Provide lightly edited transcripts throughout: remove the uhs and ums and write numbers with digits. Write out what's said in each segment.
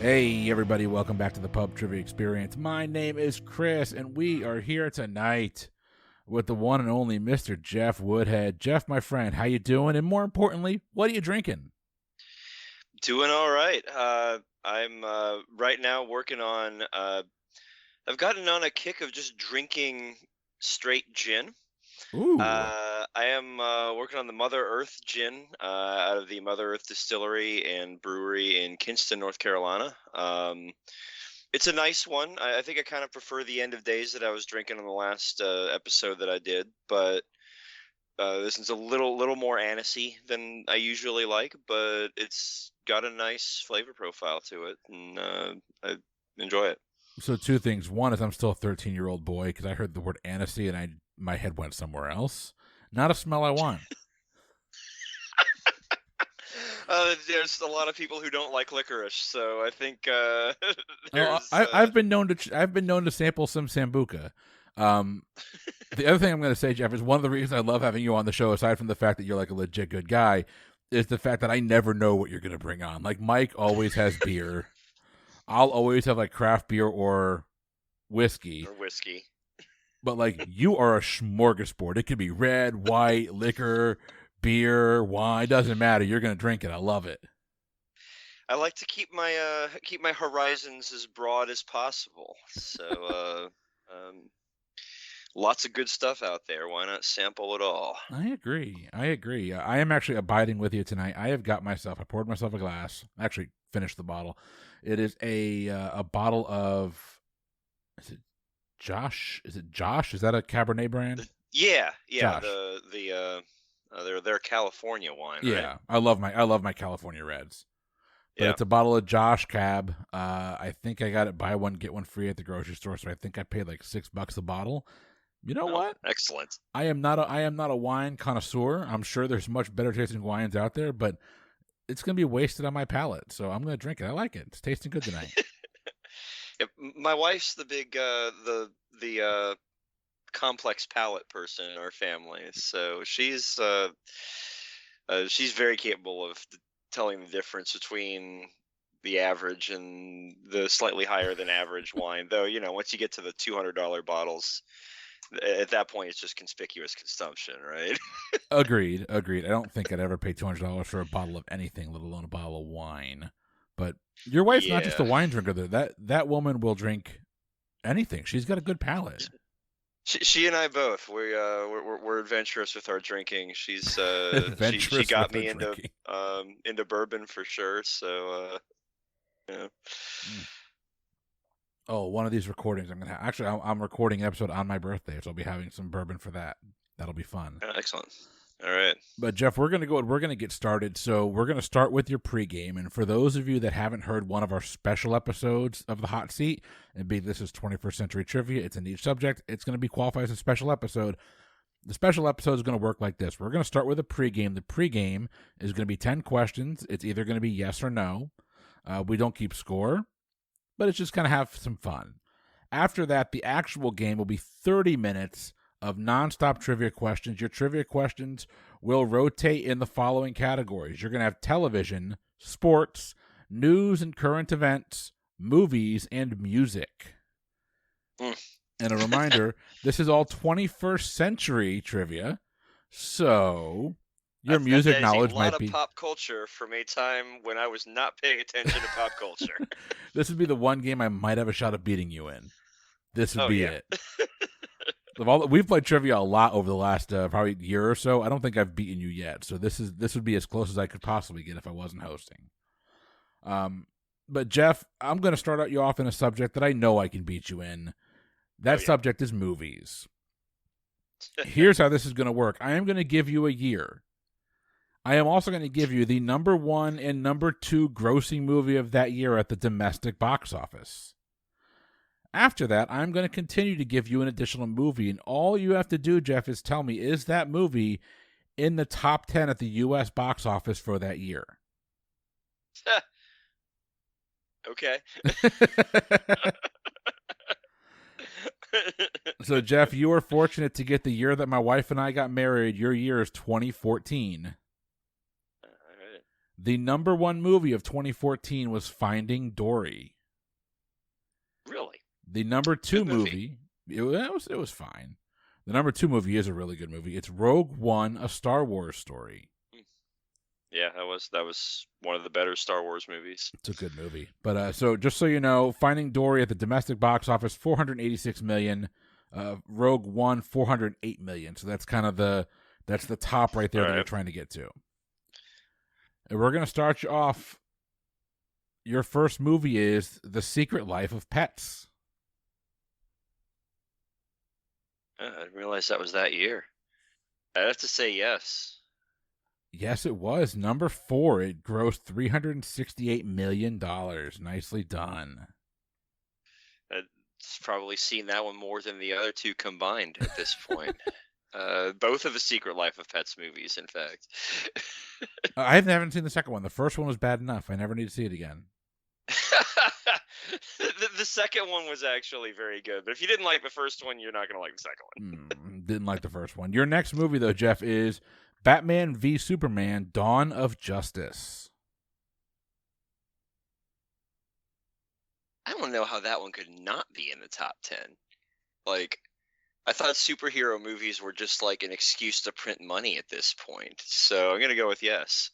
Hey everybody, welcome back to the Pub Trivia Experience. My name is Chris, and we are here tonight with the one and only Mr. Jeff Woodhead. Jeff, my friend, how you doing? And more importantly, what are you drinking? Doing all right. I'm right now working on. I've gotten on a kick of just drinking straight gin. Ooh, I am working on the Mother Earth gin out of the Mother Earth Distillery and Brewery in Kinston, North Carolina. It's a nice one. I think I kind of prefer the End of Days that I was drinking on the last episode that I did, but this is a little more anisey than I usually like, but it's got a nice flavor profile to it, and I enjoy it. so two things. One is I'm still a 13-year-old boy because I heard the word anisey and my head went somewhere else. Not a smell I want. There's a lot of people who don't like licorice, so I think I've been known to sample some sambuca. The other thing I'm going to say, Jeff, is one of the reasons I love having you on the show, aside from the fact that you're like a legit good guy, is the fact that I never know what you're going to bring on. Like Mike always has beer. I'll always have like craft beer or whiskey. But like you are a smorgasbord. It could be red, white, liquor, beer, wine. It doesn't matter. You're going to drink it. I love it. I like to keep my horizons as broad as possible. So lots of good stuff out there. Why not sample it all? I agree. I am actually abiding with you tonight. I poured myself a glass. Actually, finished the bottle. It is a bottle of. Is it Josh? Is that a Cabernet brand? Yeah. Josh. They're California wine. Yeah, right? I love my California Reds. But It's a bottle of Josh Cab. I think I got it buy one get one free at the grocery store, so I think I paid like $6 a bottle. You know what? Excellent. I am not a wine connoisseur. I'm sure there's much better tasting wines out there, but it's gonna be wasted on my palate, so I'm gonna drink it. I like it. It's tasting good tonight. My wife's the big the complex palate person in our family, so she's very capable of telling the difference between the average and the slightly higher than average wine. Though, once you get to the $200 bottles, at that point it's just conspicuous consumption, right? Agreed. I don't think I'd ever pay $200 for a bottle of anything, let alone a bottle of wine. But your wife's not just a wine drinker, though. That woman will drink anything. She's got a good palate. She and I both. We're adventurous with our drinking. She's she got me into bourbon for sure. So yeah. Oh, one of these recordings I'm recording an episode on my birthday, so I'll be having some bourbon for that. That'll be fun. Excellent. All right. But Jeff, we're gonna get started. So we're gonna start with your pregame, and for those of you that haven't heard one of our special episodes of the Hot Seat, this is 21st Century Trivia. It's a niche subject. It's gonna be qualified as a special episode. The special episode is gonna work like this. We're gonna start with a pregame. The pregame is gonna be 10 questions. It's either gonna be yes or no. We don't keep score, but it's just kind of have some fun. After that, the actual game will be 30 minutes of nonstop trivia questions. Your trivia questions will rotate in the following categories. You're going to have television, sports, news and current events, movies, and music. And a reminder, this is all 21st century trivia, so your music knowledge might be... a lot of pop culture from a time when I was not paying attention to pop culture. This would be the one game I might have a shot of beating you in. This would be it. We've played trivia a lot over the last probably year or so. I don't think I've beaten you yet, so this would be as close as I could possibly get if I wasn't hosting. But Jeff, I'm going to start you off in a subject that I know I can beat you in. That subject is movies. Here's how this is going to work. I am going to give you a year. I am also going to give you the number 1 and number 2 grossing movie of that year at the domestic box office. After that, I'm going to continue to give you an additional movie, and all you have to do, Jeff, is tell me, is that movie in the top 10 at the U.S. box office for that year? Okay. So, Jeff, you are fortunate to get the year that my wife and I got married. Your year is 2014. All right. The number one movie of 2014 was Finding Dory. Really? The number two Good movie. it was fine. The number two movie is a really good movie. It's Rogue One, a Star Wars story. Yeah, that was one of the better Star Wars movies. It's a good movie. But so just so you know, Finding Dory at the domestic box office, $486 million. Rogue One, $408 million. So that's kind of the top right there that you're trying to get to. And we're gonna start you off. Your first movie is The Secret Life of Pets. I didn't realize that was that year. I'd have to say yes. Yes, it was. Number 4. It grossed $368 million. Nicely done. I've probably seen that one more than the other two combined at this point. Both of the Secret Life of Pets movies, in fact. I haven't seen the second one. The first one was bad enough. I never need to see it again. The second one was actually very good, but if you didn't like the first one, you're not going to like the second one. Didn't like the first one. Your next movie, though, Jeff, is Batman v Superman: Dawn of Justice. I don't know how that one could not be in the top 10. Like, I thought superhero movies were just like an excuse to print money at this point, so I'm going to go with yes.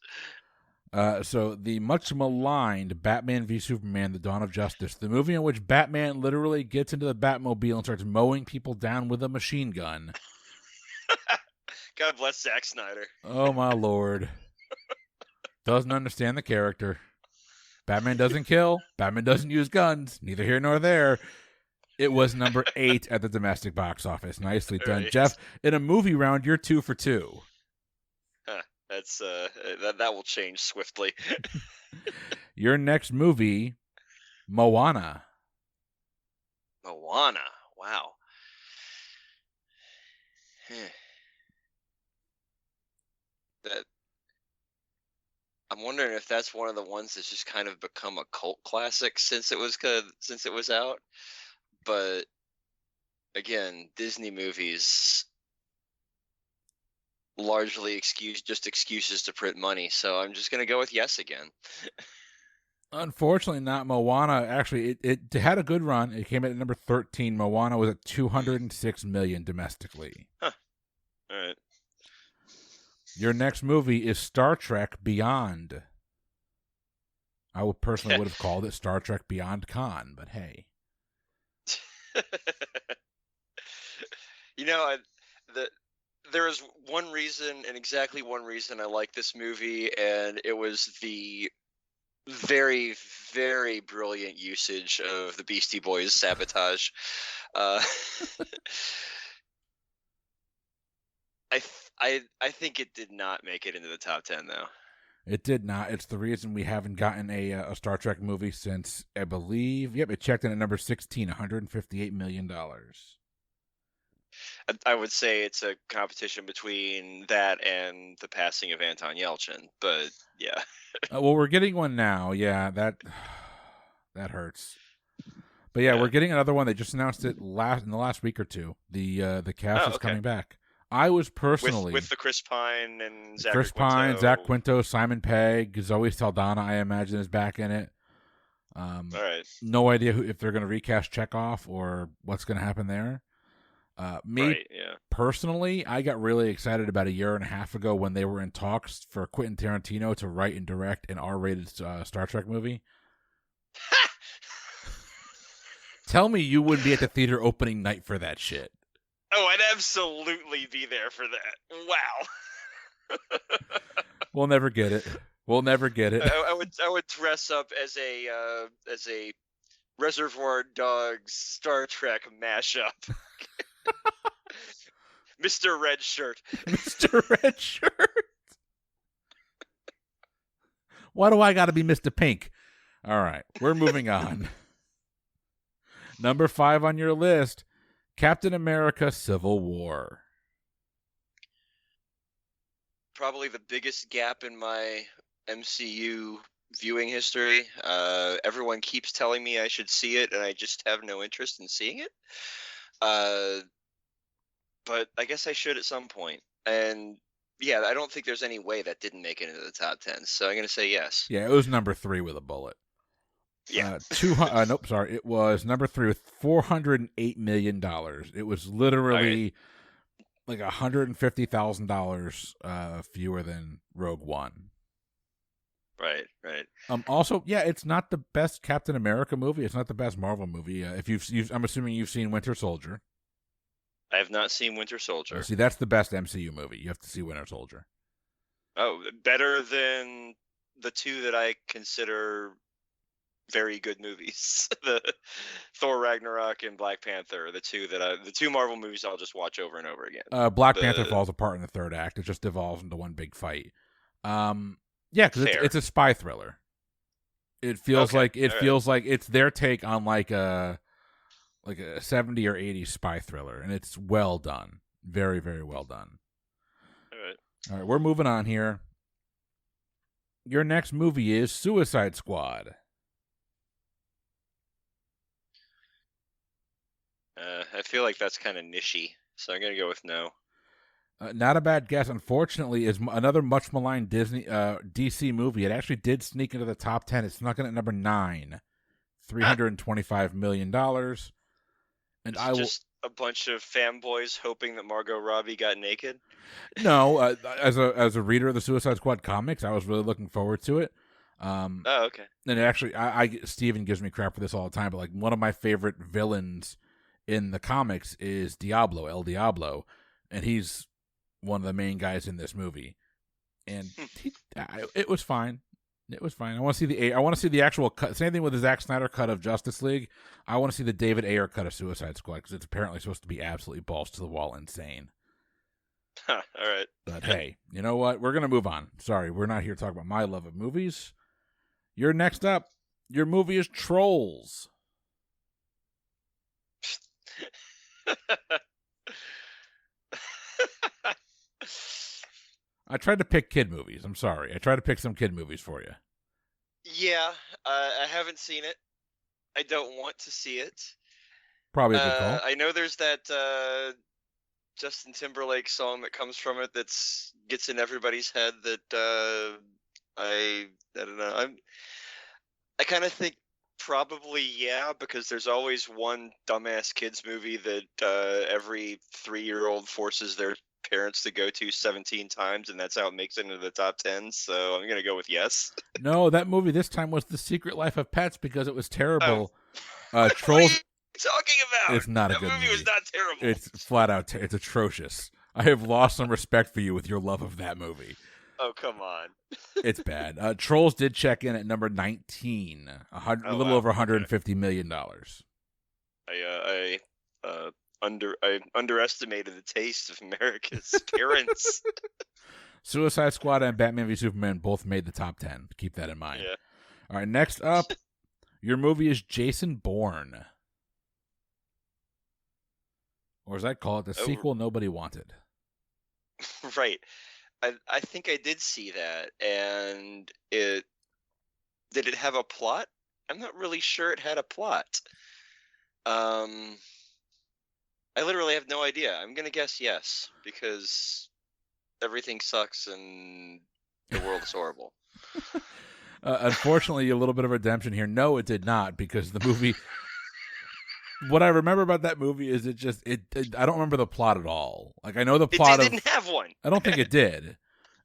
So the much maligned Batman v Superman: The Dawn of Justice, the movie in which Batman literally gets into the Batmobile and starts mowing people down with a machine gun. God bless Zack Snyder. Oh my lord. Doesn't understand the character. Batman doesn't kill. Batman doesn't use guns. Neither here nor there. It was number 8 at the domestic box office. Nicely done. Right. Jeff, in a movie round, you're 2 for 2. That's that will change swiftly. Your next movie, Moana. Moana. Wow. That I'm wondering if that's one of the ones that's just kind of become a cult classic since it was out. But again, Disney movies largely excuses to print money, so I'm just going to go with yes again. Unfortunately, not Moana. Actually, it had a good run. It came in at number 13. Moana was at $206 million domestically. Huh. All right. Your next movie is Star Trek Beyond. I would personally would have called it Star Trek Beyond Khan, but hey. You know, there is one reason, and exactly one reason I like this movie, and it was the very, very brilliant usage of the Beastie Boys' Sabotage. I think it did not make it into the top 10, though. It did not. It's the reason we haven't gotten a Star Trek movie since, I believe, it checked in at number 16, $158 million. I would say it's a competition between that and the passing of Anton Yelchin, but yeah. Well, we're getting one now. Yeah, that hurts. But yeah, we're getting another one. They just announced it in the last week or two. The cast is coming back. I was personally with the Chris Pine and Zach Chris Quinto. Pine, Zach Quinto, Simon Pegg, Zoe Saldana. I imagine is back in it. All right. No idea if they're going to recast Chekhov or what's going to happen there. Personally, I got really excited about a year and a half ago when they were in talks for Quentin Tarantino to write and direct an R-rated Star Trek movie. Tell me you wouldn't be at the theater opening night for that shit. Oh, I'd absolutely be there for that. Wow. We'll never get it. I would dress up as a Reservoir Dogs Star Trek mashup. Mr. Red Shirt. Mr. Red Shirt. Why do I got to be Mr. Pink? All right, we're moving on. Number 5 on your list, Captain America: Civil War. Probably the biggest gap in my MCU viewing history. Everyone keeps telling me I should see it, and I just have no interest in seeing it. But I guess I should at some point. And yeah, I don't think there's any way that didn't make it into the top 10. So I'm gonna say yes. Yeah, it was number 3 with a bullet. Yeah. Nope, sorry. It was number 3 with $408 million. It was literally like $150,000 fewer than Rogue One. Right. Also, yeah, it's not the best Captain America movie. It's not the best Marvel movie. If I'm assuming you've seen Winter Soldier. I have not seen Winter Soldier. See, that's the best MCU movie. You have to see Winter Soldier. Oh, better than the two that I consider very good movies. The Thor Ragnarok and Black Panther, the two Marvel movies I'll just watch over and over again. Black Panther falls apart in the third act. It just devolves into one big fight. Yeah, because it's a spy thriller. It feels like it's their take on like a 70 or 80 spy thriller, and it's well done. Very, very well done. All right, we're moving on here. Your next movie is Suicide Squad. I feel like that's kind of nichey, so I'm gonna go with no. Not a bad guess. Unfortunately, is another much maligned DC movie. It actually did sneak into the top 10. It snuck in at number 9, $325 million. And just a bunch of fanboys hoping that Margot Robbie got naked. No, as a reader of the Suicide Squad comics, I was really looking forward to it. Okay. And actually, Steven gives me crap for this all the time, but like one of my favorite villains in the comics is Diablo, El Diablo, and he's one of the main guys in this movie. And it was fine. It was fine. I want to see the actual cut. Same thing with the Zack Snyder cut of Justice League. I want to see the David Ayer cut of Suicide Squad because it's apparently supposed to be absolutely balls to the wall insane. All right. But hey, you know what? We're gonna move on. Sorry, we're not here to talk about my love of movies. You're next up. Your movie is Trolls. I tried to pick kid movies. I'm sorry. I tried to pick some kid movies for you. Yeah, I haven't seen it. I don't want to see it. Probably a good call. I know there's that Justin Timberlake song that comes from it that gets in everybody's head that I don't know. I kind of think probably yeah, because there's always one dumbass kids movie that every 3-year-old forces their parents to go to 17 times, and that's how it makes it into the top 10. So I'm gonna go with yes. No, that movie this time was The Secret Life of Pets because it was terrible. Trolls. What are you talking about? It's not a good movie. That movie was not terrible. It's flat out. It's atrocious. I have lost some respect for you with your love of that movie. Oh, come on. It's bad. Trolls did check in at number 19, a little over $150 million. I underestimated the taste of America's parents. Suicide Squad and Batman v Superman both made the top 10. Keep that in mind. Yeah. All right, next up, your movie is Jason Bourne. Or as I call it, the sequel nobody wanted. Right. I think I did see that, and did it have a plot? I'm not really sure it had a plot. I literally have no idea. I'm gonna guess yes, because everything sucks and the world is horrible. Unfortunately, a little bit of redemption here. No, it did not, because the movie. What I remember about that movie is I don't remember the plot at all. Like, I know the plot It didn't have one. I don't think it did.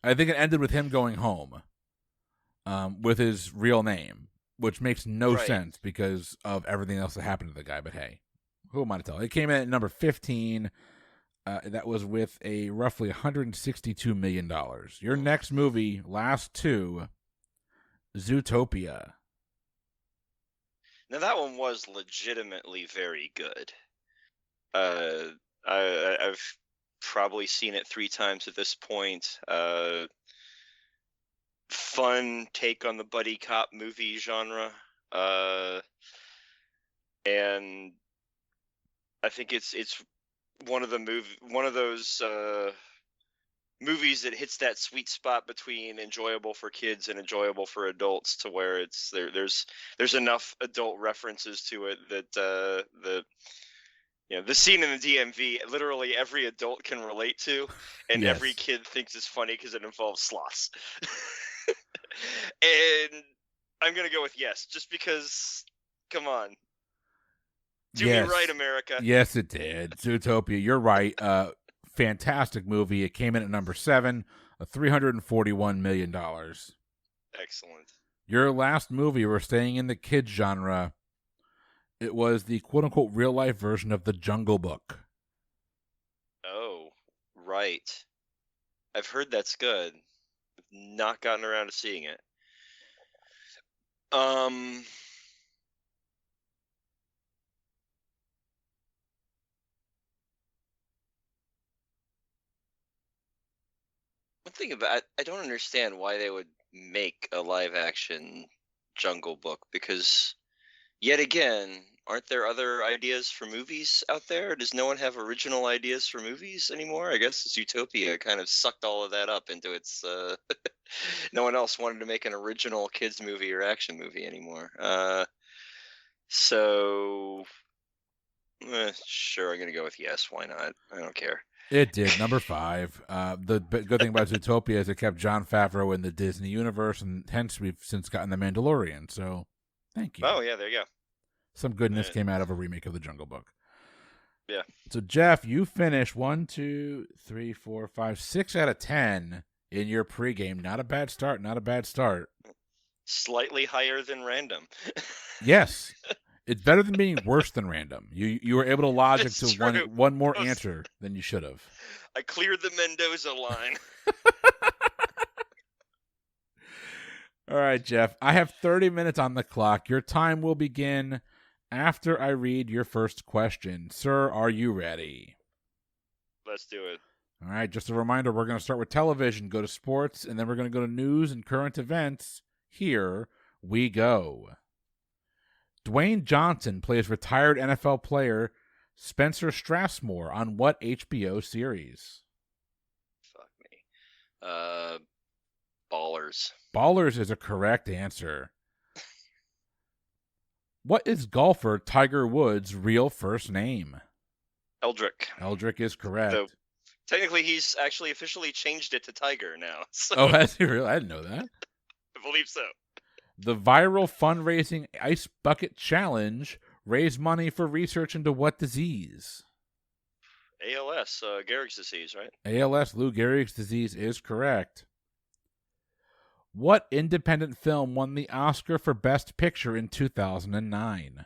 I think it ended with him going home, with his real name, which makes no sense because of everything else that happened to the guy. But hey, who am I to tell? It came in at number 15. That was with a roughly $162 million. Your next movie, last two, Zootopia. Now that one was legitimately very good. I've probably seen it 3 times at this point. Fun take on the buddy cop movie genre, and I think it's one of those movies that hits that sweet spot between enjoyable for kids and enjoyable for adults, to where there's enough adult references to it that the scene in the DMV, literally every adult can relate to, and Yes. every kid thinks it's funny because it involves sloths. And I'm going to go with yes, just because, come on. Do me right, America. Yes, it did. Zootopia, you're right. Fantastic movie. It came in at number 7, $341 million. Excellent. Your last movie, we're staying in the kids genre. It was the quote-unquote real-life version of The Jungle Book. Oh, right. I've heard that's good. I've not gotten around to seeing it. One thing about I don't understand why they would make a live-action Jungle Book, because yet again, aren't there other ideas for movies out there? Does no one have original ideas for movies anymore? I guess Zootopia kind of sucked all of that up into its. No one else wanted to make an original kids movie or action movie anymore. So, sure, I'm gonna go with yes. Why not? I don't care. It did. Number 5. The good thing about Zootopia is it kept Jon Favreau in the Disney universe, and hence we've since gotten The Mandalorian. So, thank you. Oh yeah, there you go. Some goodness came out of a remake of The Jungle Book. Yeah. So, Jeff, you finished 1, 2, 3, 4, 5, 6 out of 10 in your pregame. Not a bad start. Not a bad start. Slightly higher than random. Yes. It's better than being worse than random. You were able to logic It's to true. one more answer than you should have. I cleared the Mendoza line. All right, Jeff. I have 30 minutes on the clock. Your time will begin after I read your first question. Sir, are you ready? Let's do it. All right, just a reminder, we're going to start with television, go to sports, and then we're going to go to news and current events. Here we go. Dwayne Johnson plays retired NFL player Spencer Strassmore on what HBO series? Fuck me. Ballers. Ballers is a correct answer. What is golfer Tiger Woods' real first name? Eldrick. Eldrick is correct. So, technically, he's actually officially changed it to Tiger now. So. Oh, has he really? I didn't know that. I believe so. The viral fundraising Ice Bucket Challenge raised money for research into what disease? ALS, Gehrig's disease, right? ALS, Lou Gehrig's disease is correct. What independent film won the Oscar for Best Picture in 2009? 9.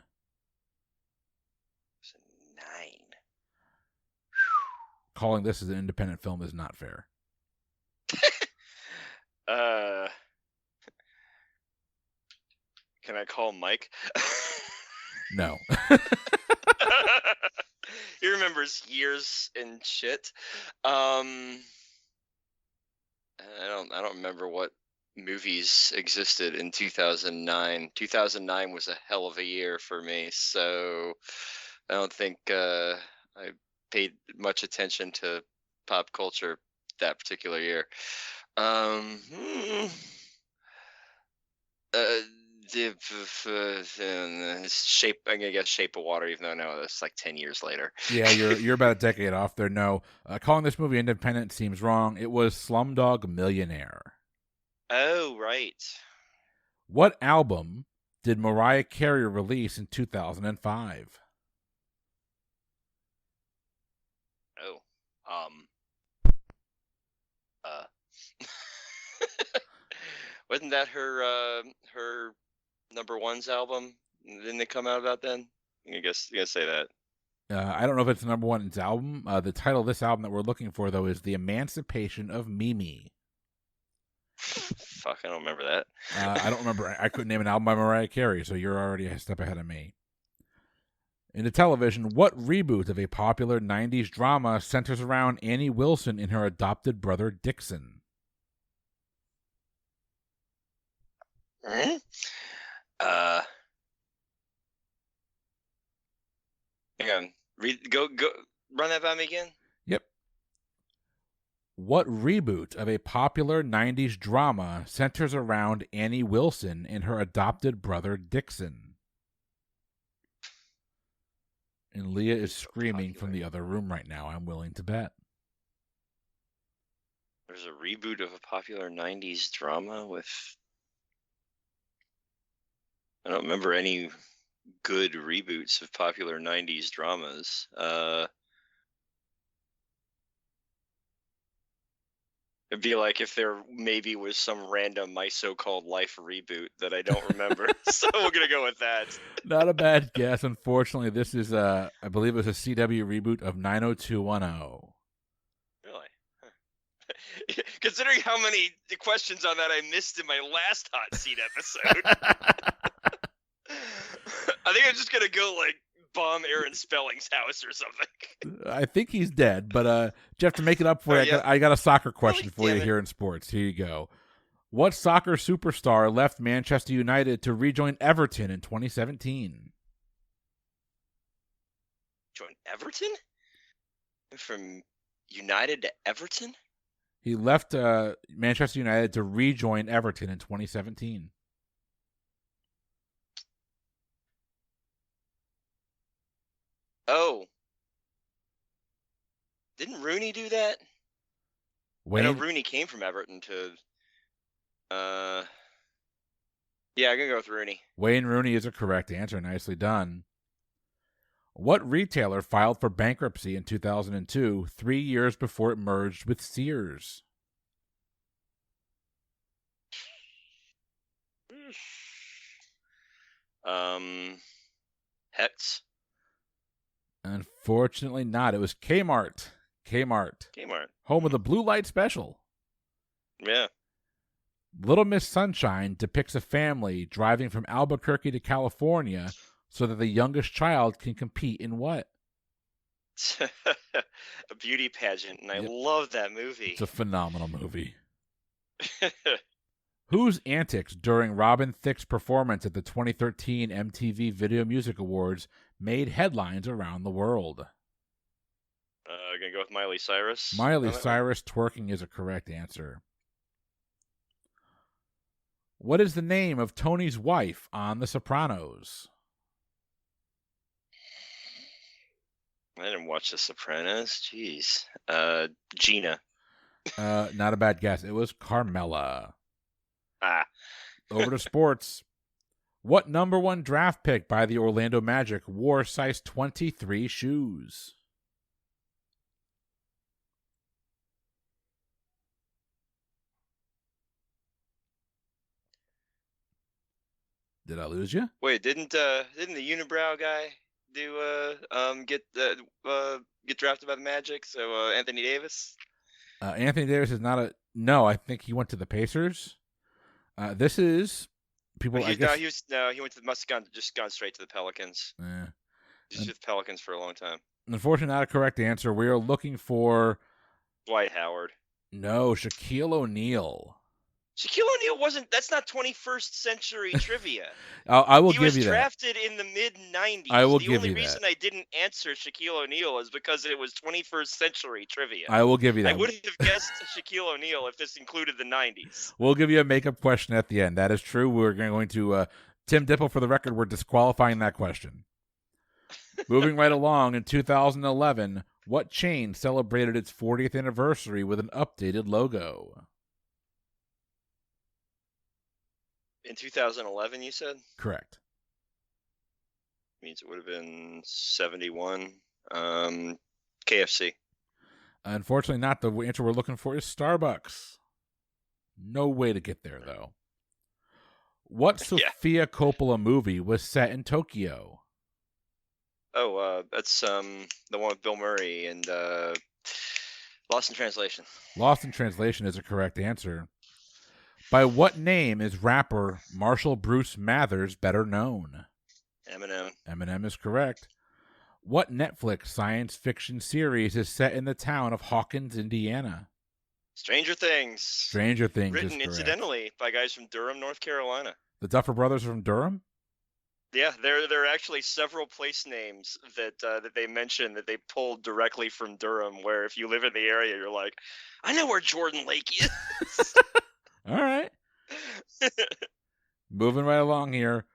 Calling this as an independent film is not fair. Can I call Mike? No. He remembers years and shit. I don't remember what movies existed in 2009. 2009 was a hell of a year for me, so I don't think I paid much attention to pop culture that particular year. Shape. I'm gonna guess Shape of Water, even though I know it's like 10 years later. Yeah, you're about a decade off there. No, calling this movie independent seems wrong. It was Slumdog Millionaire. Oh, right. What album did Mariah Carey release in 2005? Oh, wasn't that her number one's album? Didn't it come out about then? I guess you gotta say that. I don't know if it's the number one's album. The title of this album that we're looking for, though, is The Emancipation of Mimi. Fuck, I don't remember that. I don't remember. I couldn't name an album by Mariah Carey, so you're already a step ahead of me. Into television, what reboot of a popular 90s drama centers around Annie Wilson and her adopted brother Dixon? Hang on. Go. Run that by me again. Yep. What reboot of a popular 90s drama centers around Annie Wilson and her adopted brother Dixon? And Leah is screaming from the other room right now. I'm willing to bet. There's a reboot of a popular 90s drama with... I don't remember any good reboots of popular 90s dramas. It'd be like if there maybe was some random My So-Called Life reboot that I don't remember. So we're going to go with that. Not a bad guess. Unfortunately, this is, I believe it was a CW reboot of 90210. Really? Huh. Considering how many questions on that I missed in my last Hot Seat episode, I think I'm just going to go, like, bomb Aaron Spelling's house or something. I think he's dead, but Jeff, to make it up for you, I got a soccer question for you here in sports. Here you go. What soccer superstar left Manchester United to rejoin Everton in 2017? Join Everton? From United to Everton? He left Manchester United to rejoin Everton in 2017. Oh. Didn't Rooney do that? Wayne? I know Rooney came from Everton to... Yeah, I'm going to go with Rooney. Wayne Rooney is a correct answer. Nicely done. What retailer filed for bankruptcy in 2002, 3 years before it merged with Sears? Hex? Unfortunately not. It was Kmart. Kmart. Home of the Blue Light Special. Yeah. Little Miss Sunshine depicts a family driving from Albuquerque to California so that the youngest child can compete in what? A beauty pageant, and I love that movie. It's a phenomenal movie. Whose antics during Robin Thicke's performance at the 2013 MTV Video Music Awards made headlines around the world? Gonna go with Miley Cyrus. Miley Cyrus twerking is a correct answer. What is the name of Tony's wife on The Sopranos? I didn't watch The Sopranos. Jeez. Gina. Not a bad guess. It was Carmela. Over to sports. What number 1 draft pick by the Orlando Magic wore size 23 shoes? Did I lose you? Wait, didn't the unibrow guy get drafted by the Magic? So Anthony Davis. Anthony Davis is not a no. I think he went to the Pacers. This is people. I guess he must have gone straight to the Pelicans. He's with Pelicans for a long time. Unfortunately, not a correct answer. We are looking for Dwight Howard. No, Shaquille O'Neal. Shaquille O'Neal wasn't. That's not 21st century trivia. I will give you that. He was drafted in the mid-90s. I will give you that. The only reason I didn't answer Shaquille O'Neal is because it was 21st century trivia. I will give you that. I would have guessed Shaquille O'Neal if this included the 90s. We'll give you a makeup question at the end. That is true. We're going to Tim Dipple, for the record, we're disqualifying that question. Moving right along, in 2011, what chain celebrated its 40th anniversary with an updated logo? In 2011, you said? Correct. Means it would have been 71. KFC. Unfortunately, not. The answer we're looking for is Starbucks. No way to get there, though. What Sofia Coppola movie was set in Tokyo? Oh, that's the one with Bill Murray and Lost in Translation. Lost in Translation is a correct answer. By what name is rapper Marshall Bruce Mathers better known? Eminem. Eminem is correct. What Netflix science fiction series is set in the town of Hawkins, Indiana? Stranger Things. Stranger Things is correct. Written incidentally by guys from Durham, North Carolina. The Duffer Brothers are from Durham? Yeah, there are actually several place names that they mention that they pulled directly from Durham, where if you live in the area, you're like, I know where Jordan Lake is. All right. Moving right along here.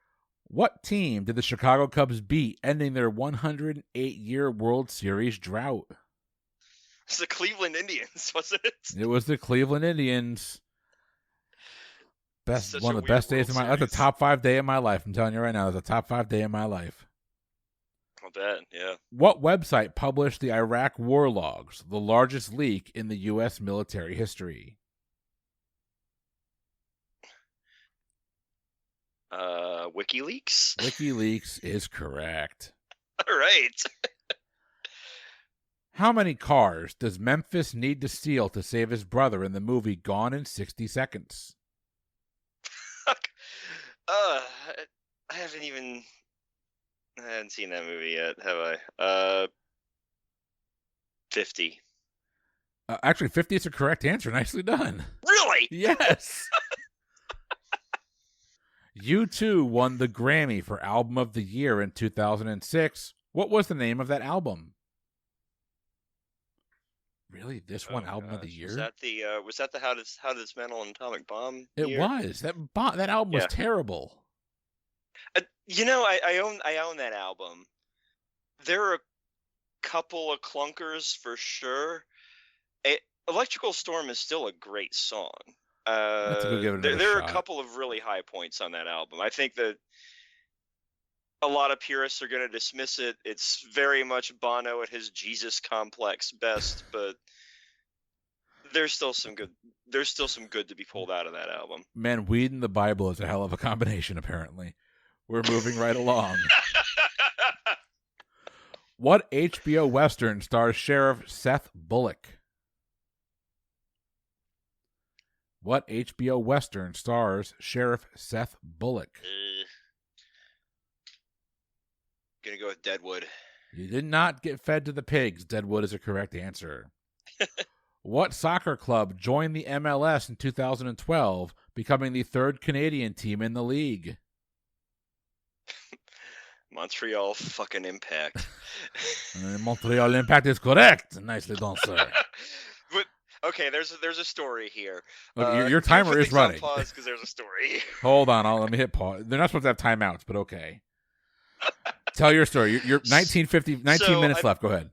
What team did the Chicago Cubs beat, ending their 108-year World Series drought? It's the Cleveland Indians, wasn't it? It was the Cleveland Indians. One of the best days of my life. That's a top 5 day of my life. I'm telling you right now, it's a top 5 day of my life. I'll bet, yeah. What website published the Iraq War Logs, the largest leak in the U.S. military history? WikiLeaks? WikiLeaks is correct. All right. How many cars does Memphis need to steal to save his brother in the movie Gone in 60 Seconds? I haven't seen that movie yet, have I? 50. Actually, 50 is a correct answer. Nicely done. Really? Yes. U2 won the Grammy for Album of the Year in 2006. What was the name of that album? Really? This one Album of the Year? Was that the How Does Mental and Atomic Bomb It year? was. That album was terrible. I own that album. There are a couple of clunkers for sure. Electrical Storm is still a great song. There are a couple of really high points on that album. I think that a lot of purists are going to dismiss it. It's very much Bono at his Jesus complex best, but there's still some good to be pulled out of that album. Man, weed and the Bible is a hell of a combination, apparently. We're moving right along. What HBO Western stars Sheriff Seth Bullock? What HBO Western stars Sheriff Seth Bullock? Gonna go with Deadwood. You did not get fed to the pigs. Deadwood is a correct answer. What soccer club joined the MLS in 2012, becoming the third Canadian team in the league? Montreal fucking Impact. Montreal Impact is correct. Nicely done, sir. But okay, there's a story here. Look, your timer is running. Pause because there's a story. Hold on, let me hit pause. They're not supposed to have timeouts, but okay. Tell your story. You're 19 minutes left. Go ahead.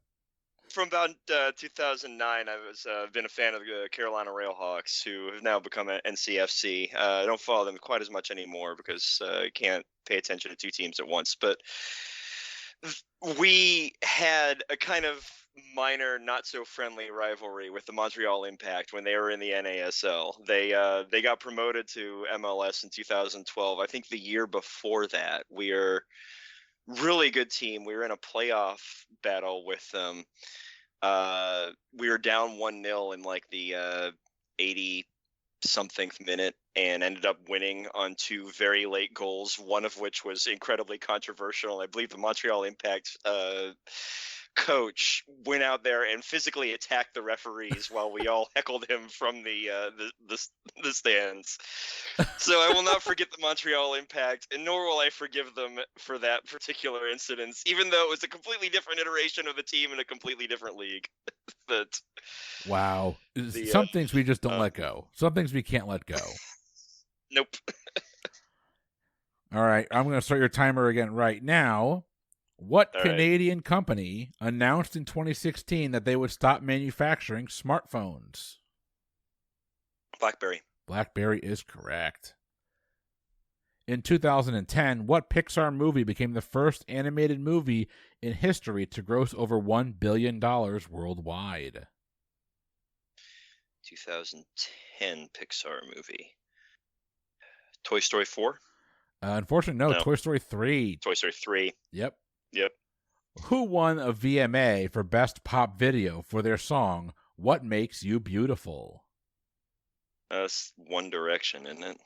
From about 2009, I was been a fan of the Carolina Railhawks, who have now become an NCFC. I don't follow them quite as much anymore because I can't pay attention to two teams at once. But we had a kind of minor, not so friendly rivalry with the Montreal Impact when they were in the NASL. They got promoted to MLS in 2012. I think the year before that, we are really good team. We were in a playoff battle with them. We were down 1-0 in like the 80-something minute and ended up winning on two very late goals, one of which was incredibly controversial. I believe the Montreal Impact coach went out there and physically attacked the referees while we all heckled him from the stands. So I will not forget the Montreal Impact, and nor will I forgive them for that particular incident, even though it was a completely different iteration of the team in a completely different league. But wow, some things we just don't let go. Some things we can't let go. Nope. All right, I'm going to start your timer again right now. What Canadian company announced in 2016 that they would stop manufacturing smartphones? BlackBerry. BlackBerry is correct. In 2010, what Pixar movie became the first animated movie in history to gross over $1 billion worldwide? 2010 Pixar movie. Toy Story 4? Unfortunately, no. Toy Story 3. Toy Story 3. Yep. Yep. Who won a VMA for Best Pop Video for their song, What Makes You Beautiful? That's One Direction, isn't it?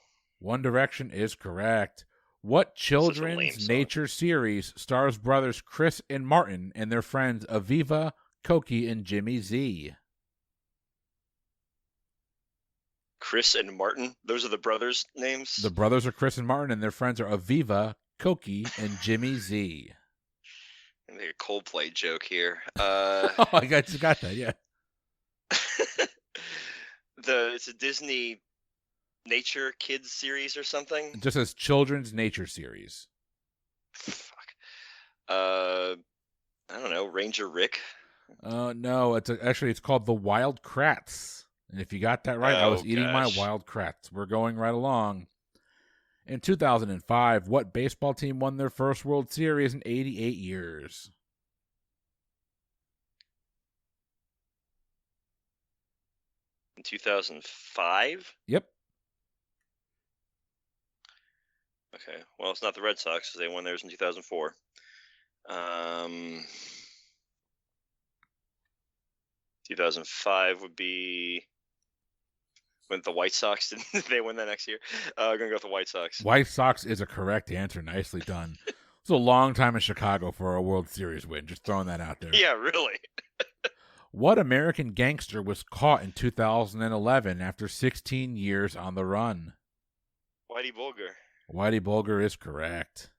One Direction is correct. What children's nature series stars brothers Chris and Martin and their friends Aviva, Koki, and Jimmy Z? Chris and Martin? Those are the brothers' names? The brothers are Chris and Martin, and their friends are Aviva, Koki, and Jimmy Z. I make a Coldplay joke here. Oh, I just got that, yeah. It's a Disney nature kids series or something. It just says children's nature series. Fuck. I don't know. Ranger Rick. No, it's called the Wild Kratts. And if you got that right, I was eating my gosh. Wild Kratts. We're going right along. In 2005, what baseball team won their first World Series in 88 years? In 2005? Yep. Okay. Well, it's not the Red Sox because they won theirs in 2004. 2005 would be when the White Sox did they win that next year. I'm gonna go with the White Sox. White Sox is a correct answer. Nicely done. It's a long time in Chicago for a World Series win. Just throwing that out there. Yeah, really. What American gangster was caught in 2011 after 16 years on the run? Whitey Bulger. Whitey Bulger is correct.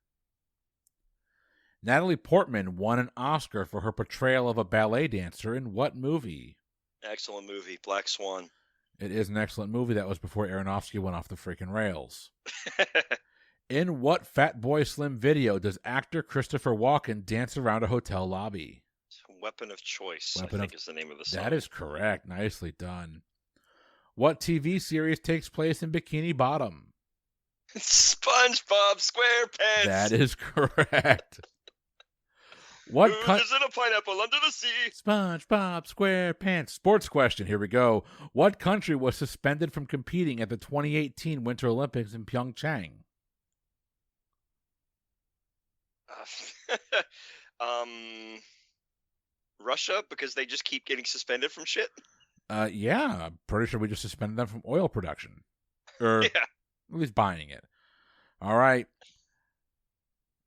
Natalie Portman won an Oscar for her portrayal of a ballet dancer in what movie? Excellent movie, Black Swan. It is an excellent movie. That was before Aronofsky went off the freaking rails. In what Fatboy Slim video does actor Christopher Walken dance around a hotel lobby? Weapon of Choice, I think is the name of the song. That is correct. Nicely done. What TV series takes place in Bikini Bottom? SpongeBob SquarePants. That is correct. What Who's in a pineapple under the sea? SpongeBob SquarePants. Sports question. Here we go. What country was suspended from competing at the 2018 Winter Olympics in Pyeongchang? Russia, because they just keep getting suspended from shit. Yeah, I'm pretty sure we just suspended them from oil production, or Yeah. at least buying it. All right.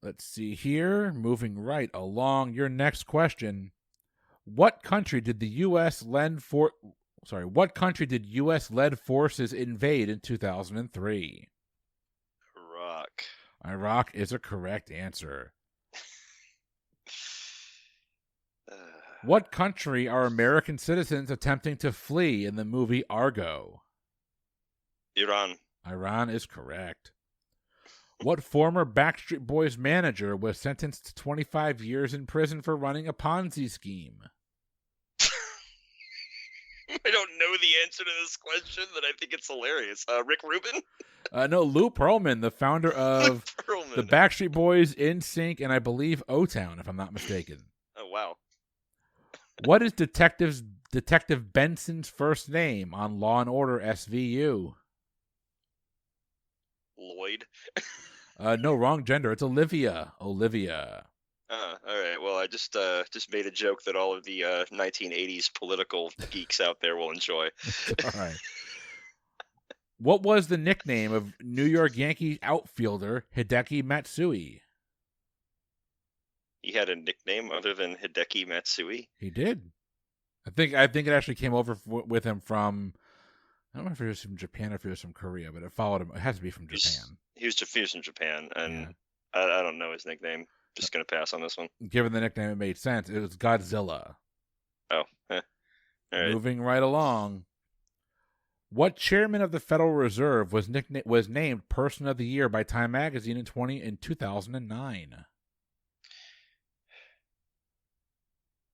Let's see here. Moving right along. Your next question. What country did the U.S. led forces invade in 2003? Iraq. Iraq is a correct answer. What country are American citizens attempting to flee in the movie Argo? Iran. Iran is correct. What former Backstreet Boys manager was sentenced to 25 years in prison for running a Ponzi scheme? I don't know the answer to this question, but I think it's hilarious. Rick Rubin? No, Lou Pearlman, the founder of the Backstreet Boys, NSYNC, and I believe O-Town, if I'm not mistaken. Oh, wow. What is Detective Benson's first name on Law & Order SVU? Lloyd? No, wrong gender. It's Olivia. Olivia. All right. Well, I just made a joke that all of the 1980s political geeks out there will enjoy. All right. What was the nickname of New York Yankees outfielder Hideki Matsui? He had a nickname other than Hideki Matsui? He did. I think it actually came over with him from, I don't know if it was from Japan or if it was from Korea, but it followed him. It has to be from Japan. He was from Japan, and yeah. I don't know his nickname. Just going to pass on this one. Given the nickname, it made sense. It was Godzilla. Oh, all right. Moving right along. What chairman of the Federal Reserve was named Person of the Year by Time Magazine in 2009?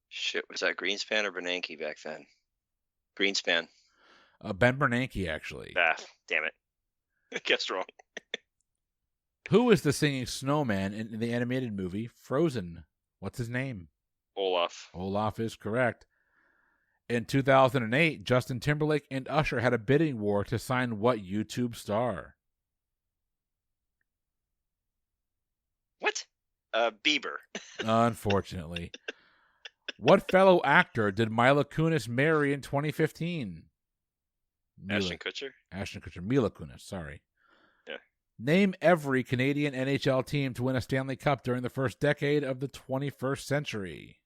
Shit, was that Greenspan or Bernanke back then? Greenspan. Ben Bernanke, actually. Ah, damn it. I guessed wrong. Who is the singing snowman in the animated movie Frozen? What's his name? Olaf. Olaf is correct. In 2008, Justin Timberlake and Usher had a bidding war to sign what YouTube star? What? Bieber. Unfortunately. What fellow actor did Mila Kunis marry in 2015? Ashton Kutcher? Ashton Kutcher. Mila Kunis, sorry. Yeah. Name every Canadian NHL team to win a Stanley Cup during the first decade of the 21st century.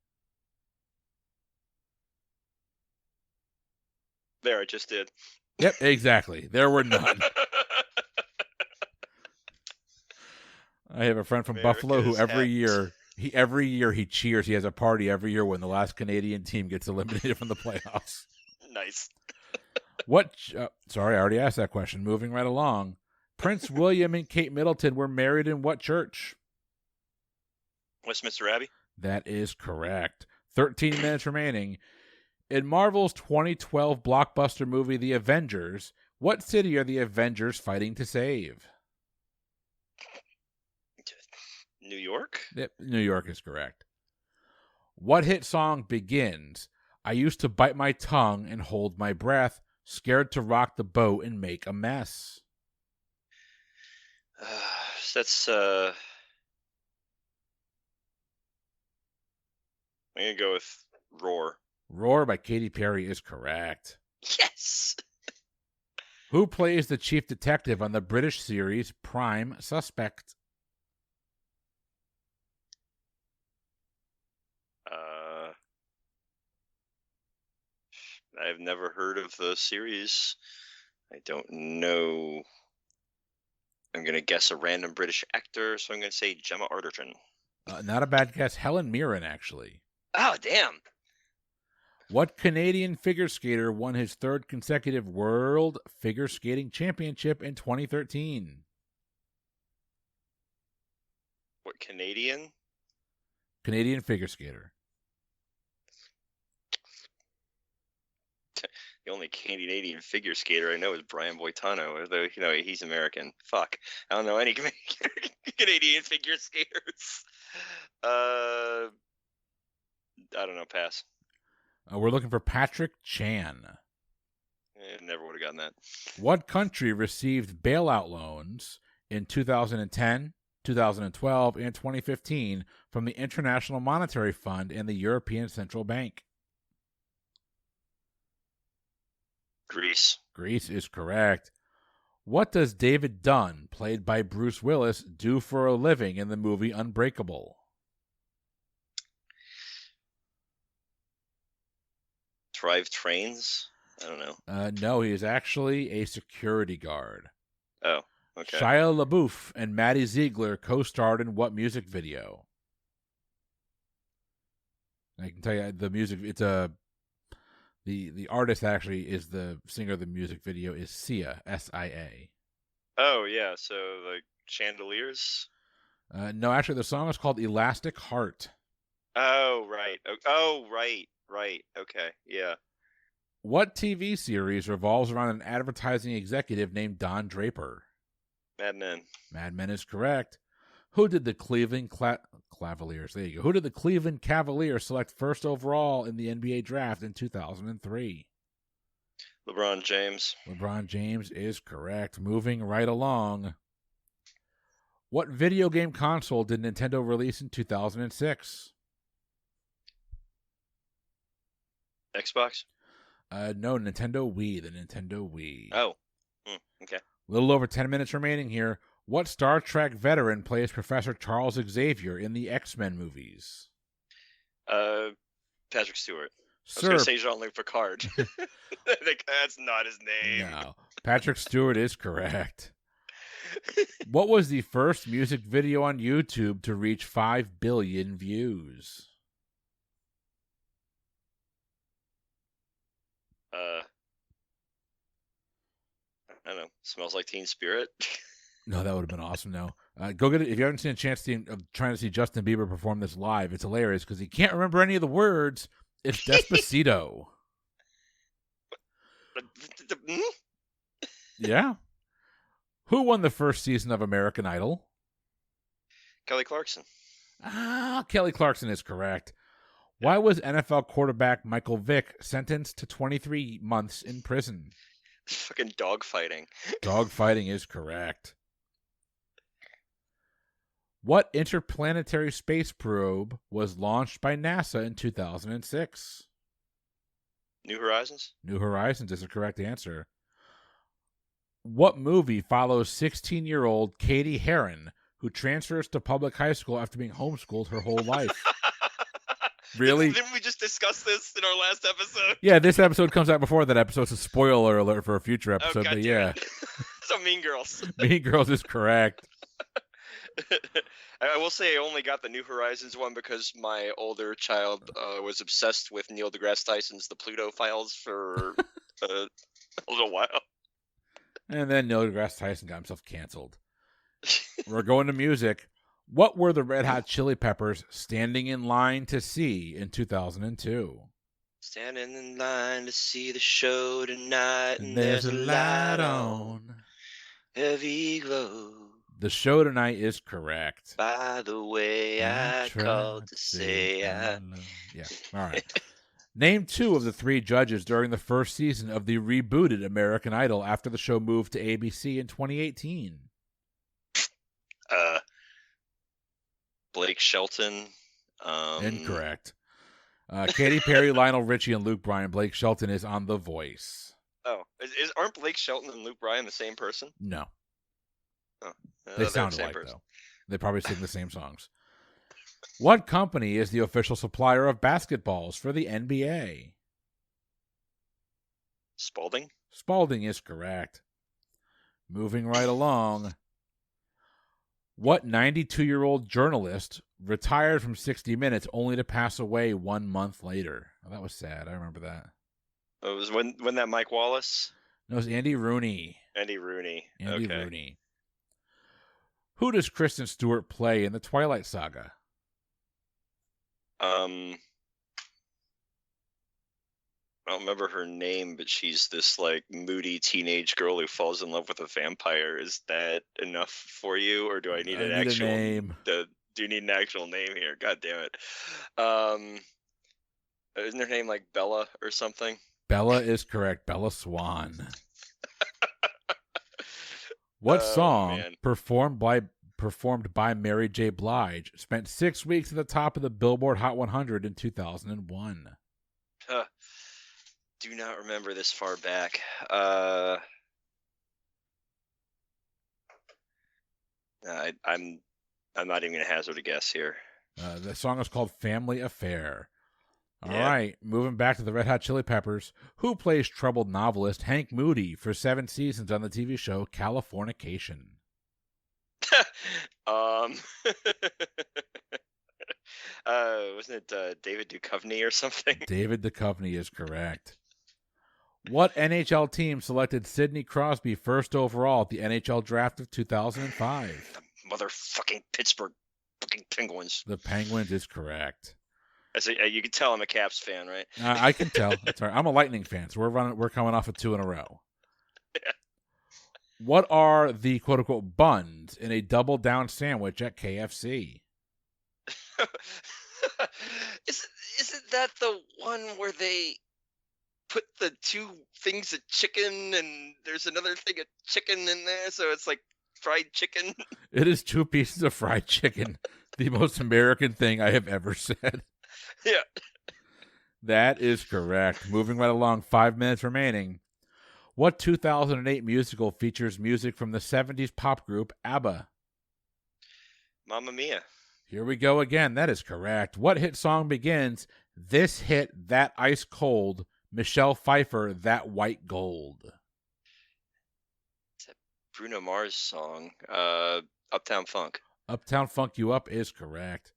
There, I just did. Yep, exactly. There were none. I have a friend from Buffalo who every year he cheers. He has a party every year when the last Canadian team gets eliminated from the playoffs. Nice. Sorry, I already asked that question. Moving right along. Prince William and Kate Middleton were married in what church? Westminster Abbey? That is correct. 13 minutes remaining. In Marvel's 2012 blockbuster movie The Avengers, what city are the Avengers fighting to save? New York? Yep, New York is correct. What hit song begins, I used to bite my tongue and hold my breath, scared to rock the boat and make a mess? That's, I'm going to go with Roar. Roar by Katy Perry is correct. Yes! Who plays the chief detective on the British series Prime Suspect? I've never heard of the series. I don't know. I'm going to guess a random British actor, so I'm going to say Gemma Arterton. Not a bad guess. Helen Mirren, actually. Oh, damn. What Canadian figure skater won his third consecutive World Figure Skating Championship in 2013? What, Canadian? Canadian figure skater. The only Canadian figure skater I know is Brian Boitano, although, he's American. Fuck. I don't know any Canadian figure skaters. I don't know. Pass. We're looking for Patrick Chan. Never would have gotten that. What country received bailout loans in 2010, 2012, and 2015 from the International Monetary Fund and the European Central Bank? Greece. Greece is correct. What does David Dunn, played by Bruce Willis, do for a living in the movie Unbreakable? Drive trains? I don't know. No, he is actually a security guard. Oh, okay. Shia LaBeouf and Maddie Ziegler co-starred in what music video? I can tell you the music. It's a the artist actually is the singer of the music video is Sia, S-I-A. Oh yeah, so like chandeliers. No, actually the song is called Elastic Heart. Oh right. Oh right. Okay, yeah. What TV series revolves around an advertising executive named Don Draper? Mad Men. Mad Men is correct. Who did the Cleveland Cavaliers? There you go. Who did the Cleveland Cavaliers select first overall in the NBA draft in 2003? LeBron James. LeBron James is correct. Moving right along. What video game console did Nintendo release in 2006? Xbox? No, Nintendo Wii. The Nintendo Wii. Oh. Okay. A little over 10 minutes remaining here. What Star Trek veteran plays Professor Charles Xavier in the X-Men movies? Patrick Stewart. Sir, I was going to say Jean-Luc Picard. That's not his name. No. Patrick Stewart is correct. What was the first music video on YouTube to reach 5 billion views? I don't know. Smells Like Teen Spirit. No, that would have been awesome. No, go get it if you haven't seen a chance of trying to see Justin Bieber perform this live. It's hilarious because he can't remember any of the words. It's Despacito. Yeah. Who won the first season of American Idol? Kelly Clarkson. Kelly Clarkson is correct. Why was NFL quarterback Michael Vick sentenced to 23 months in prison? Fucking dogfighting. Dogfighting is correct. What interplanetary space probe was launched by NASA in 2006? New Horizons? New Horizons is the correct answer. What movie follows 16-year-old Katie Heron, who transfers to public high school after being homeschooled her whole life? Really? Didn't we just discuss this in our last episode? Yeah, this episode comes out before that episode. It's a spoiler alert for a future episode, but yeah. So Mean Girls. Mean Girls is correct. I will say I only got the New Horizons one because my older child was obsessed with Neil deGrasse Tyson's The Pluto Files for a little while. And then Neil deGrasse Tyson got himself canceled. We're going to music. What were the Red Hot Chili Peppers standing in line to see in 2002? Standing in line to see the show tonight, And there's a light on. Heavy glow. The show tonight is correct. By the way, I called to say I... Yeah, all right. Name 2 of the 3 judges during the first season of the rebooted American Idol after the show moved to ABC in 2018. Blake Shelton. Incorrect. Katy Perry, Lionel Richie, and Luke Bryan. Blake Shelton is on The Voice. Oh, aren't Blake Shelton and Luke Bryan the same person? No. Oh, they sound alike, though. They probably sing the same songs. What company is the official supplier of basketballs for the NBA? Spalding? Spalding is correct. Moving right along. What 92-year-old journalist retired from 60 Minutes only to pass away 1 month later? Oh, that was sad. I remember that. Oh, it was when that Mike Wallace? No, it was Andy Rooney. Andy Rooney. Who does Kristen Stewart play in the Twilight Saga? I don't remember her name, but she's this like moody teenage girl who falls in love with a vampire. Is that enough for you, or do I need an actual name? Do you need an actual name here? God damn it! Isn't her name like Bella or something? Bella is correct. Bella Swan. What song performed by Mary J. Blige spent 6 weeks at the top of the Billboard Hot 100 in 2001? Do not remember this far back. I'm not even gonna hazard a guess here. The song is called "Family Affair." All right, moving back to the Red Hot Chili Peppers. Who plays troubled novelist Hank Moody for 7 seasons on the TV show Californication? Wasn't it David Duchovny or something? David Duchovny is correct. What NHL team selected Sidney Crosby first overall at the NHL draft of 2005? The motherfucking Pittsburgh fucking Penguins. The Penguins is correct. You can tell I'm a Caps fan, right? I can tell. That's all right. I'm a Lightning fan, so we're coming off of 2 in a row. Yeah. What are the quote-unquote buns in a double-down sandwich at KFC? Isn't that the one where they put the 2 things of chicken and there's another thing of chicken in there, so it's like fried chicken? It is 2 pieces of fried chicken. The most American thing I have ever said. Yeah. That is correct. Moving right along, 5 minutes remaining. What 2008 musical features music from the 70s pop group ABBA? Mamma Mia. Here we go again. That is correct. What hit song begins, "This hit, that ice cold, Michelle Pfeiffer, that white gold"? It's a Bruno Mars song. Uptown Funk. Uptown Funk You Up is correct.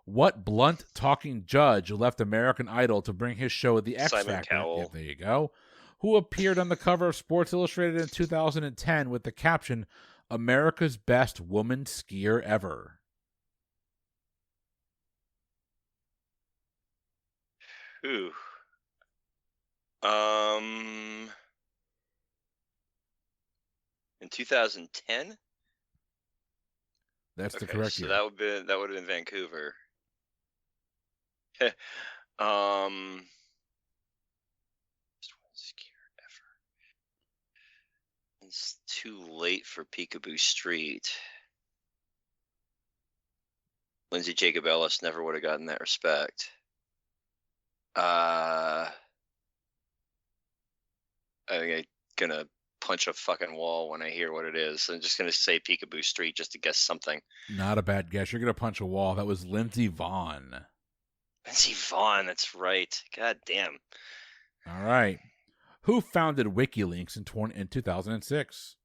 What blunt talking judge left American Idol to bring his show The X Simon Factor? Cowell. Yeah, there you go. Who appeared on the cover of Sports Illustrated in 2010 with the caption, "America's Best Woman Skier Ever"? Ooh. In 2010? That's the correct year. So that would have been Vancouver. It's too late for Peekaboo Street. Lindsay Jacob Ellis never would have gotten that respect. I'm gonna punch a fucking wall when I hear what it is. I'm just gonna say Peekaboo Street just to guess something. Not a bad guess. You're gonna punch a wall. That was Lindsey Vonn. Lindsey Vonn, that's right. God damn. All right. Who founded WikiLeaks in 2006?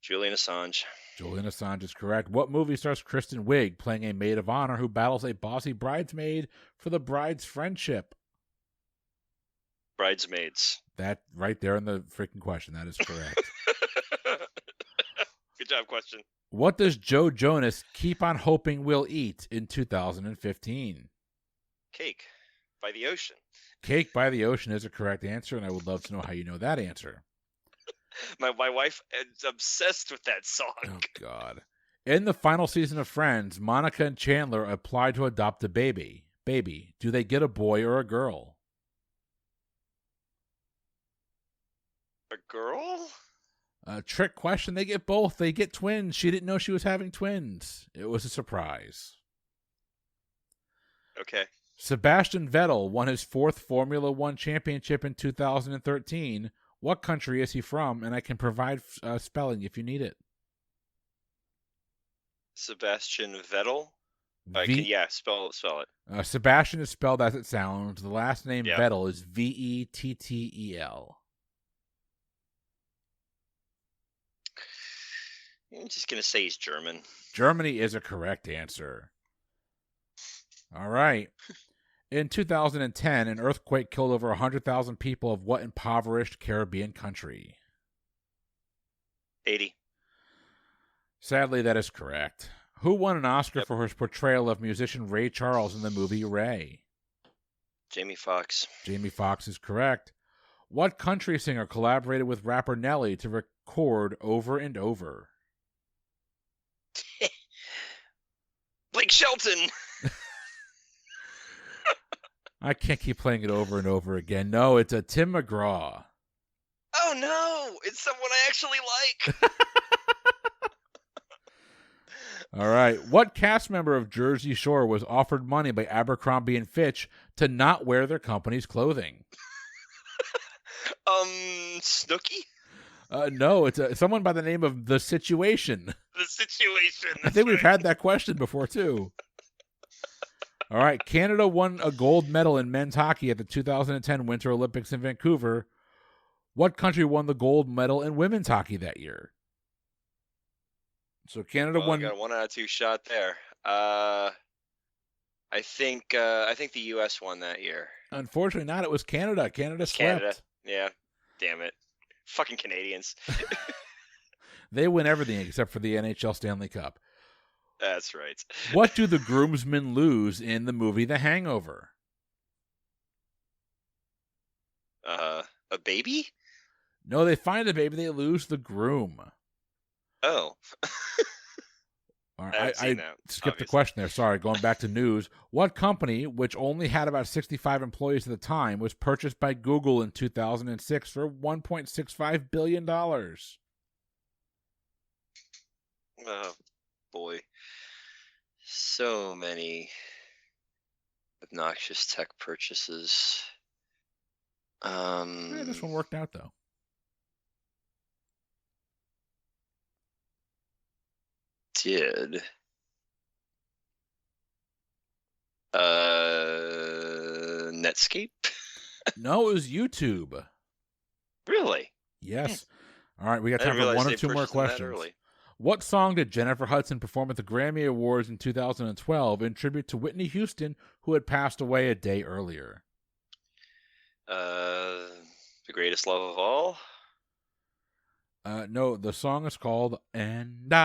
Julian Assange. Julian Assange is correct. What movie stars Kristen Wiig playing a maid of honor who battles a bossy bridesmaid for the bride's friendship? Bridesmaids. That right there in the freaking question. That is correct. Good job, question. What does Joe Jonas keep on hoping we'll eat in 2015? Cake by the ocean. Cake by the ocean is a correct answer, and I would love to know how you know that answer. My wife is obsessed with that song. Oh, God. In the final season of Friends, Monica and Chandler apply to adopt a baby. Do they get a boy or a girl? A girl? Trick question. They get both. They get twins. She didn't know she was having twins. It was a surprise. Okay. Sebastian Vettel won his 4th Formula One championship in 2013. What country is he from? And I can provide spelling if you need it. Sebastian Vettel? Spell it. Sebastian is spelled as it sounds. The last name Yeah. Vettel is Vettel. I'm just going to say he's German. Germany is a correct answer. All right. In 2010, an earthquake killed over 100,000 people of what impoverished Caribbean country? Haiti. Sadly, that is correct. Who won an Oscar for his portrayal of musician Ray Charles in the movie Ray? Jamie Foxx. Jamie Foxx is correct. What country singer collaborated with rapper Nelly to record Over and Over? Blake Shelton. I can't keep playing it over and over again. No, it's a Tim McGraw. Oh no, it's someone I actually like. All right. What cast member of Jersey Shore was offered money by Abercrombie & Fitch to not wear their company's clothing? Snooki? No, it's someone by the name of The Situation. The Situation. I think we've had that question before, too. All right. Canada won a gold medal in men's hockey at the 2010 Winter Olympics in Vancouver. What country won the gold medal in women's hockey that year? So Canada won. Got a 1 out of 2 shot there. I think the U.S. won that year. Unfortunately, not. It was Canada. Canada swept. Canada. Yeah. Damn it. Fucking Canadians. They win everything except for the NHL Stanley Cup. That's right. What do the groomsmen lose in the movie The Hangover? A baby? No, they find the baby. They lose the groom. Oh. All I right, I skipped obviously. the question there. Sorry, going back to news. What company, which only had about 65 employees at the time, was purchased by Google in 2006 for $1.65 billion? Oh, boy. So many obnoxious tech purchases. This one worked out, though. Did Netscape? No, it was YouTube. Really? Yes. All right, we got I time didn't for realize one or they two more purchased them that questions. early. What song did Jennifer Hudson perform at the Grammy Awards in 2012 in tribute to Whitney Houston, who had passed away a day earlier? The Greatest Love of All? No, the song is called And I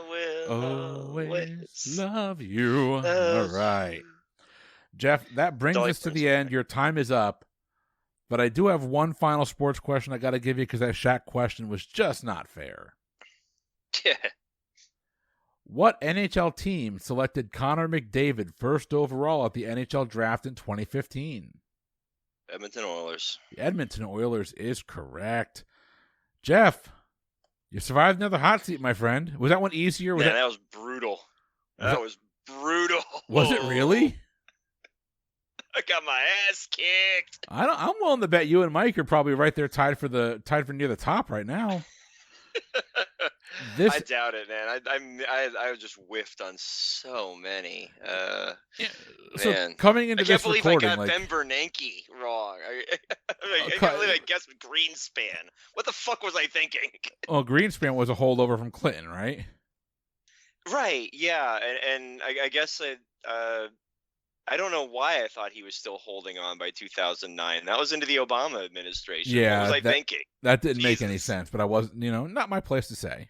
will Always Love You. All love right. you. Jeff, that brings Dolly us to Parton's the end. back. Your time is up. But I do have one final sports question I got to give you because that Shaq question was just not fair. Yeah. What NHL team selected Connor McDavid first overall at the NHL draft in 2015? Edmonton Oilers. The Edmonton Oilers is correct. Jeff, you survived another hot seat, my friend. Was that one easier? Man, that was brutal. That was brutal. Was it really? I got my ass kicked. I'm willing to bet you and Mike are probably right there tied for near the top right now. I doubt it, man. I just whiffed on so many. So man, coming into I can't this believe recording, I got Ben Bernanke wrong. I can't believe I guessed Greenspan. What the fuck was I thinking? Well, Greenspan was a holdover from Clinton, right? Right. Yeah, and I guess I don't know why I thought he was still holding on by 2009. That was into the Obama administration. Yeah, what was I thinking? That didn't make any Jesus. sense, but I wasn't, not my place to say.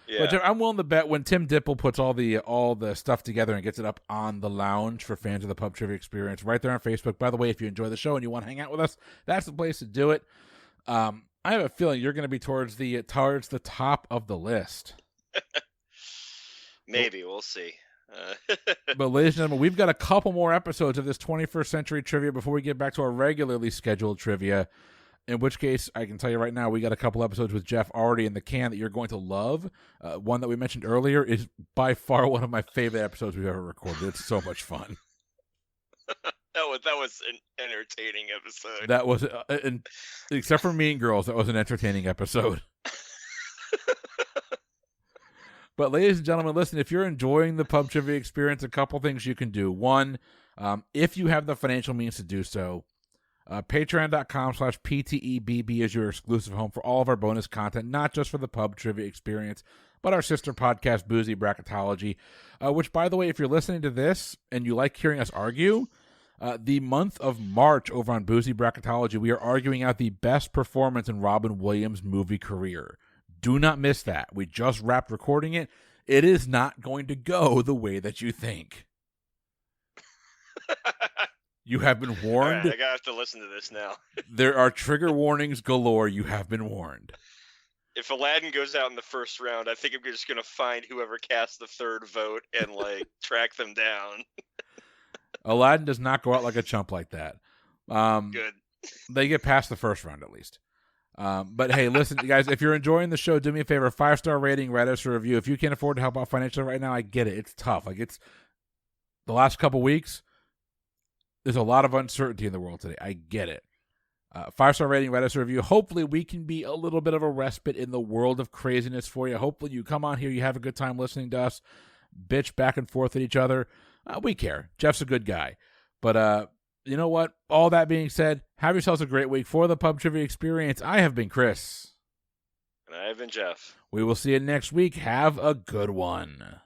Yeah. But I'm willing to bet when Tim Dipple puts all the stuff together and gets it up on the lounge for fans of the Pub Trivia Experience right there on Facebook. By the way, if you enjoy the show and you want to hang out with us, that's the place to do it. I have a feeling you're going to be towards the top of the list. Maybe we'll see. But ladies and gentlemen, we've got a couple more episodes of this 21st Century Trivia before we get back to our regularly scheduled trivia. In which case, I can tell you right now, we got a couple episodes with Jeff already in the can that you're going to love. One that we mentioned earlier is by far one of my favorite episodes we've ever recorded. It's so much fun. That was an entertaining episode. That was, except for Mean Girls, that was an entertaining episode. But ladies and gentlemen, listen, if you're enjoying the Pub Trivia Experience, a couple things you can do. One, if you have the financial means to do so, Patreon.com/PTEBB is your exclusive home for all of our bonus content, not just for the Pub Trivia Experience, but our sister podcast, Boozy Bracketology, which, by the way, if you're listening to this and you like hearing us argue, the month of March over on Boozy Bracketology, we are arguing out the best performance in Robin Williams' movie career. Do not miss that. We just wrapped recording it. It is not going to go the way that you think. You have been warned. Right, I gotta have to listen to this now. There are trigger warnings galore. You have been warned. If Aladdin goes out in the first round, I think I'm just gonna find whoever cast the third vote and track them down. Aladdin does not go out like a chump like that. Good. They get past the first round at least. But hey, listen, guys, if you're enjoying the show, do me a favor, 5-star rating, write us a review. If you can't afford to help out financially right now, I get it. It's tough. It's the last couple weeks. There's a lot of uncertainty in the world today. I get it. 5-star rating, write us a review. Hopefully we can be a little bit of a respite in the world of craziness for you. Hopefully you come on here, you have a good time listening to us, bitch back and forth at each other. We care. Jeff's a good guy. But you know what? All that being said, have yourselves a great week. For the Pub Trivia Experience, I have been Chris. And I have been Jeff. We will see you next week. Have a good one.